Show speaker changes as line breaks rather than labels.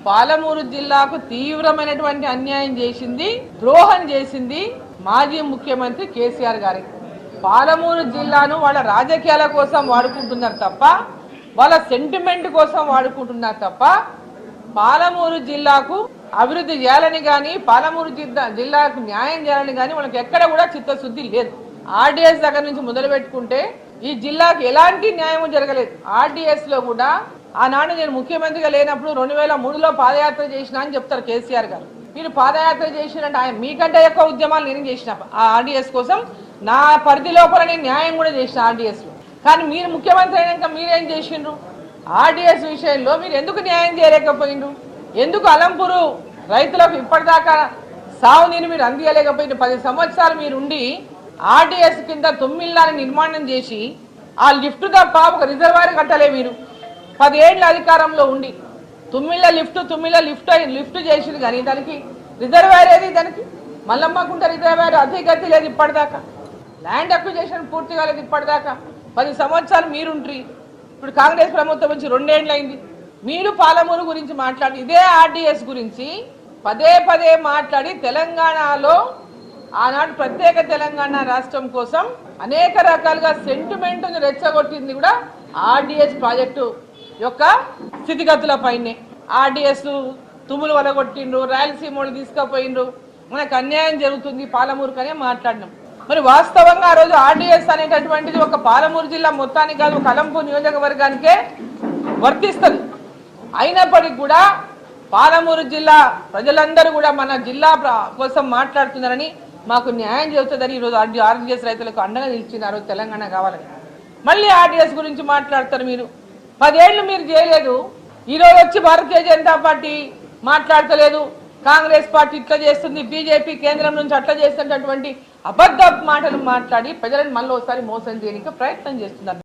పాలమూరు జిల్లాకు తీవ్రమైనటువంటి అన్యాయం చేసింది, ద్రోహం చేసింది మాజీ ముఖ్యమంత్రి కేసీఆర్ గారి. పాలమూరు జిల్లాను వాళ్ళ రాజకీయాల కోసం వాడుకుంటున్నారు తప్ప, వాళ్ళ సెంటిమెంట్ కోసం వాడుకుంటున్నారు తప్ప, పాలమూరు జిల్లాకు అభివృద్ధి చేయాలని కానీ, పాలమూరు జిల్లాకు న్యాయం చేయాలని కానీ వాళ్ళకి ఎక్కడ కూడా చిత్తశుద్ధి లేదు. ఆర్డీఎస్ దగ్గర నుంచి మొదలు పెట్టుకుంటే ఈ జిల్లాకు ఎలాంటి న్యాయం జరగలేదు. ఆర్డీఎస్ లో కూడా ఆనాడు నేను ముఖ్యమంత్రిగా లేనప్పుడు 2003లో పాదయాత్ర చేసినా అని చెప్తారు కేసీఆర్ గారు. మీరు పాదయాత్ర చేసినట్టు ఆయన మీకంటే ఎక్కువ ఉద్యమాలు నేను చేసిన ఆ ఆర్డీఎస్ కోసం. నా పరిధి లోపల నేను న్యాయం కూడా చేసిన ఆర్డీఎస్ లో. కానీ మీరు ముఖ్యమంత్రి అయినాక మీరేం చేసిండ్రు? ఆర్డీఎస్ విషయంలో మీరు ఎందుకు న్యాయం చేయలేకపోయిండ్రు? ఎందుకు అలంపూరు రైతులకు ఇప్పటిదాకా సాగునీరు మీరు అందియలేకపోయిండ్రు? 10 సంవత్సరాలు మీరుండి ఆర్డీఎస్ కింద 9 నిర్మాణం చేసి ఆ లిఫ్ట్ తప్ప ఒక రిజర్వాయర్ కట్టలే. మీరు 10 ఏళ్ల అధికారంలో ఉండి 9 లిఫ్ట్ చేసింది, కానీ దానికి రిజర్వాయర్ ఏది? దానికి మల్లమ్మకుంట రిజర్వాయర్ అధిగతి లేదు ఇప్పటిదాకా. ల్యాండ్ అక్విజిషన్ పూర్తి కాలేదు ఇప్పటిదాకా. 10 సంవత్సరాలు మీరుంట్రీ. ఇప్పుడు కాంగ్రెస్ ప్రభుత్వం వచ్చి 2 ఏళ్ళు అయింది. మీరు పాలమూరు గురించి మాట్లాడి ఇదే ఆర్డీఎస్ గురించి పదే మాట్లాడి తెలంగాణలో ఆనాడు ప్రత్యేక తెలంగాణ రాష్ట్రం కోసం అనేక రకాలుగా సెంటిమెంట్ను రెచ్చగొట్టింది కూడా ఆర్డీఎస్ ప్రాజెక్టు యొక్క స్థితిగతుల పైనే. ఆర్డీఎస్ తుమ్ములు వలగొట్టిండ్రు, రాయలసీమలు తీసుకుపోయిండ్రు, మనకు అన్యాయం జరుగుతుంది పాలమూరుకనే మాట్లాడినాం. మరి వాస్తవంగా ఆ రోజు ఆర్డీఎస్ అనేటటువంటిది ఒక పాలమూరు జిల్లా మొత్తానికి కాదు, ఒక అలంపూర్ నియోజకవర్గానికే వర్తిస్తుంది. అయినప్పటికీ కూడా పాలమూరు జిల్లా ప్రజలందరూ కూడా మన జిల్లా కోసం మాట్లాడుతున్నారని, మాకు న్యాయం జరుగుతుందని ఈరోజు ఆర్డీఎస్ రైతులకు అండగా నిలిచినారు. తెలంగాణ కావాలని మళ్ళీ ఆర్డీఎస్ గురించి మాట్లాడతారు. మీరు 10 ఏళ్ళు మీరు చేయలేదు. ఈరోజు వచ్చి భారతీయ జనతా పార్టీ మాట్లాడతలేదు, కాంగ్రెస్ పార్టీ ఇట్లా చేస్తుంది, బీజేపీ కేంద్రం నుంచి అట్లా చేస్తున్నటువంటి అబద్ధ మాటలు మాట్లాడి ప్రజలను మళ్ళీ ఒకసారి మోసం చేయడానికి ప్రయత్నం చేస్తున్నారు.